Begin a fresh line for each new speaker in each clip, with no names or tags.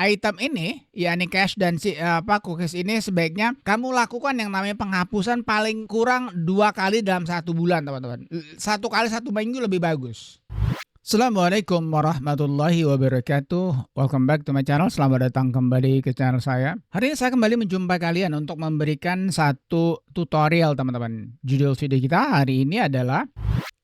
item ini, yakni cache dan cookies ini sebaiknya kamu lakukan yang namanya penghapusan paling kurang 2 kali dalam 1 bulan, teman-teman. 1 kali 1 minggu lebih bagus. Assalamualaikum warahmatullahi wabarakatuh. Welcome back to my channel. Selamat datang kembali ke channel saya. Hari ini saya kembali menjumpai kalian untuk memberikan satu tutorial, teman-teman. Judul video kita hari ini adalah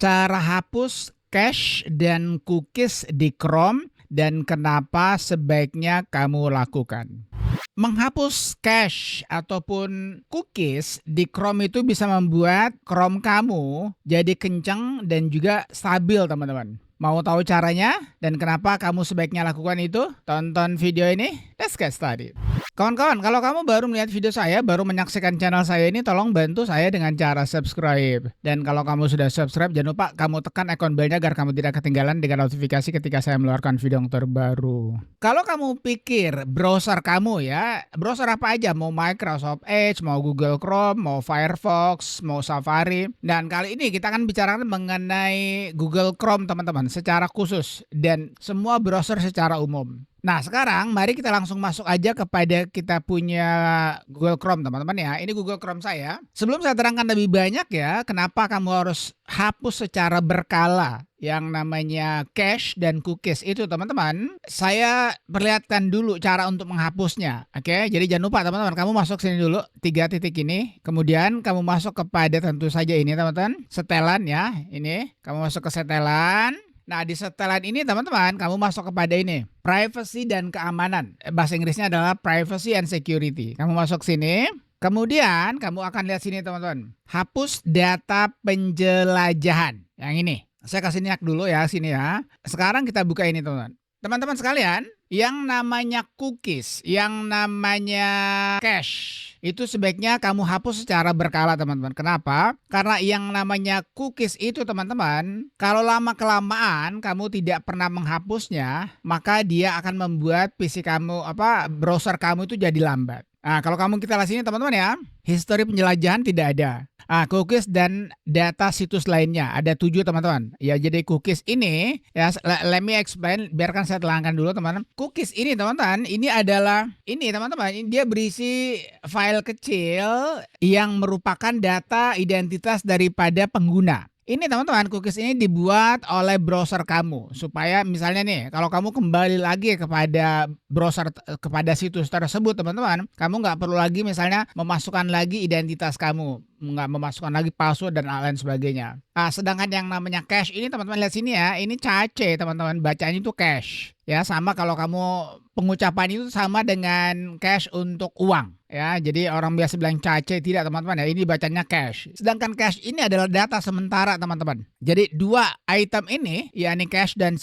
cara hapus cache dan cookies di Chrome dan kenapa sebaiknya kamu lakukan. Menghapus cache ataupun cookies di Chrome itu bisa membuat Chrome kamu jadi kencang dan juga stabil, teman-teman. Mau tahu caranya dan kenapa kamu sebaiknya lakukan itu? Tonton video ini. Let's get started. Kawan-kawan, kalau kamu baru melihat video saya, baru menyaksikan channel saya ini, tolong bantu saya dengan cara subscribe. Dan kalau kamu sudah subscribe, jangan lupa kamu tekan ikon belnya agar kamu tidak ketinggalan dengan notifikasi ketika saya mengeluarkan video yang terbaru. Kalau kamu pikir browser kamu ya, browser apa aja, mau Microsoft Edge, mau Google Chrome, mau Firefox, mau Safari. Dan kali ini kita akan bicarakan mengenai Google Chrome, teman-teman, secara khusus dan semua browser secara umum. Nah, sekarang mari kita langsung masuk aja kepada kita punya Google Chrome, teman-teman ya. Ini Google Chrome saya. Sebelum saya terangkan lebih banyak ya, kenapa kamu harus hapus secara berkala yang namanya cache dan cookies itu, teman-teman. Saya perlihatkan dulu cara untuk menghapusnya. Oke, jadi jangan lupa teman-teman, kamu masuk sini dulu, 3 titik ini. Kemudian kamu masuk kepada tentu saja ini, teman-teman, setelan ya. Ini, kamu masuk ke setelan. Nah, di setelan ini teman-teman, kamu masuk kepada ini, privacy dan keamanan. Bahasa Inggrisnya adalah privacy and security. Kamu masuk sini, kemudian kamu akan lihat sini, teman-teman. Hapus data penjelajahan. Yang ini. Saya kasih niak dulu ya, sini ya. Sekarang kita buka ini, teman-teman. Teman-teman sekalian, yang namanya cookies, yang namanya cache, itu sebaiknya kamu hapus secara berkala, teman-teman. Kenapa? Karena yang namanya cookies itu, teman-teman, kalau lama-kelamaan kamu tidak pernah menghapusnya, maka dia akan membuat PC kamu, browser kamu itu jadi lambat. Nah, kalau kita lihat sini, teman-teman ya, history penjelajahan tidak ada. Cookies dan data situs lainnya ada 7, teman-teman. Ya, jadi cookies ini ya, let me explain, biarkan saya terangkan dulu, teman-teman. Cookies ini, teman-teman, ini adalah ini, teman-teman, dia berisi file kecil yang merupakan data identitas daripada pengguna. Ini, teman-teman, cookies ini dibuat oleh browser kamu supaya misalnya nih, kalau kamu kembali lagi kepada browser, kepada situs tersebut, teman-teman, kamu nggak perlu lagi misalnya memasukkan lagi identitas kamu, nggak memasukkan lagi password dan lain sebagainya. Sedangkan yang namanya cache ini, teman-teman, lihat sini ya, ini cache, teman-teman, bacanya itu cache. Ya, sama kalau kamu pengucapan itu sama dengan cash untuk uang. Ya, jadi orang biasa bilang cache, tidak, teman-teman ya, ini bacanya cash. Sedangkan cash ini adalah data sementara, teman-teman. Jadi 2 item ini, yakni cache dan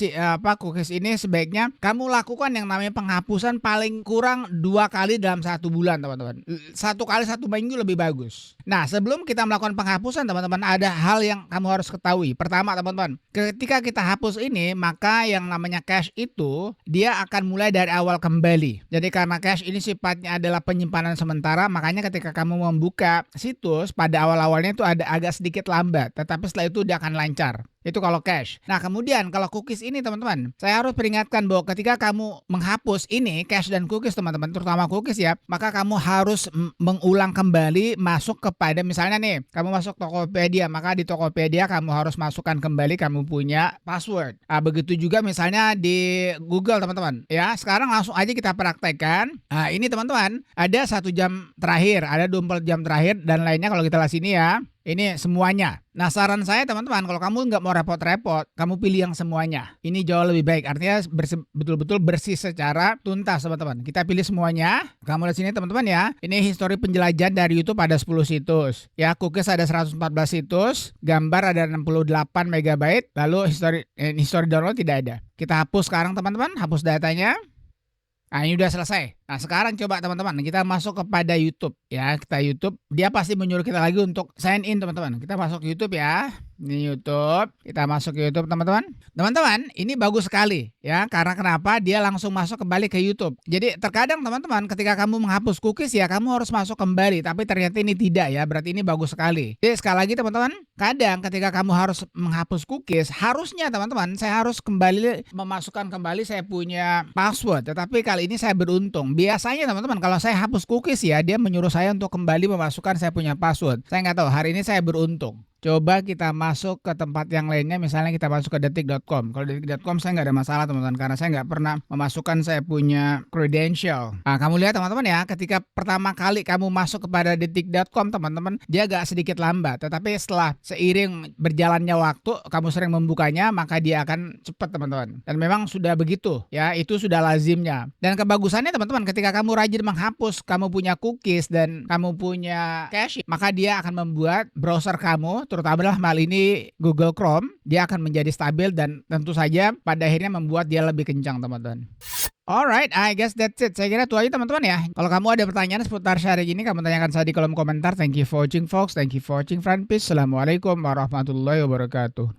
cookies ini sebaiknya kamu lakukan yang namanya penghapusan paling kurang 2 kali dalam 1 bulan, teman-teman. 1 kali 1 minggu lebih bagus. Nah, sebelum kita melakukan penghapusan, teman-teman, ada hal yang kamu harus ketahui. Pertama, teman-teman, ketika kita hapus ini, maka yang namanya cache itu dia akan mulai dari awal kembali. Jadi karena cache ini sifatnya adalah penyimpanan sementara, makanya ketika kamu membuka situs pada awal-awalnya itu ada agak sedikit lambat, tetapi setelah itu dia akan lancar. Itu kalau cache. Nah, kemudian kalau cookies ini, teman-teman, saya harus peringatkan bahwa ketika kamu menghapus ini cache dan cookies, teman-teman, terutama cookies ya, maka kamu harus mengulang kembali masuk kepada, misalnya nih, kamu masuk Tokopedia, maka di Tokopedia kamu harus masukkan kembali kamu punya password. Begitu juga misalnya di Google, teman-teman. Ya, sekarang langsung aja kita praktekkan. Nah, ini, teman-teman, ada 1 jam terakhir, ada 24 jam terakhir dan lainnya kalau kita lihat sini ya. Ini semuanya. Nah, saran saya, teman-teman, kalau kamu nggak mau repot-repot, kamu pilih yang semuanya. Ini jauh lebih baik. Artinya betul-betul bersih secara tuntas, teman-teman. Kita pilih semuanya. Kamu lihat sini, teman-teman ya. Ini histori penjelajahan dari YouTube ada 10 situs. Ya, cookies ada 114 situs, gambar ada 68 MB, lalu histori download tidak ada. Kita hapus sekarang, teman-teman, hapus datanya. Nah, ini udah selesai. Nah, sekarang coba, teman-teman, kita masuk kepada YouTube ya. Kita YouTube, dia pasti menyuruh kita lagi untuk sign in, teman-teman. Kita masuk YouTube ya. Ini YouTube, kita masuk ke YouTube teman-teman. Teman-teman, ini bagus sekali ya, karena kenapa? Dia langsung masuk kembali ke YouTube. Jadi terkadang teman-teman ketika kamu menghapus cookies ya kamu harus masuk kembali, tapi ternyata ini tidak ya, berarti ini bagus sekali. Jadi sekali lagi teman-teman, kadang ketika kamu harus menghapus cookies, harusnya teman-teman saya harus kembali memasukkan kembali saya punya password, tetapi kali ini saya beruntung. Biasanya teman-teman kalau saya hapus cookies ya, dia menyuruh saya untuk kembali memasukkan saya punya password. Saya nggak tahu, hari ini saya beruntung. Coba kita masuk ke tempat yang lainnya, misalnya kita masuk ke detik.com. Kalau detik.com saya nggak ada masalah teman-teman, karena saya nggak pernah memasukkan saya punya credential. Nah, kamu lihat teman-teman ya, ketika pertama kali kamu masuk kepada detik.com teman-teman, dia agak sedikit lambat. Tetapi setelah seiring berjalannya waktu, kamu sering membukanya, maka dia akan cepat teman-teman. Dan memang sudah begitu ya, itu sudah lazimnya. Dan kebagusannya teman-teman, ketika kamu rajin menghapus, kamu punya cookies dan kamu punya cache, maka dia akan membuat browser kamu, terutama dalam hal ini Google Chrome, dia akan menjadi stabil dan tentu saja pada akhirnya membuat dia lebih kencang teman-teman. Alright, I guess that's it. Saya kira itu aja teman-teman ya. Kalau kamu ada pertanyaan seputar sharing ini, kamu tanyakan saya di kolom komentar. Thank you for watching folks. Thank you for watching friend. Peace. Assalamualaikum warahmatullahi wabarakatuh.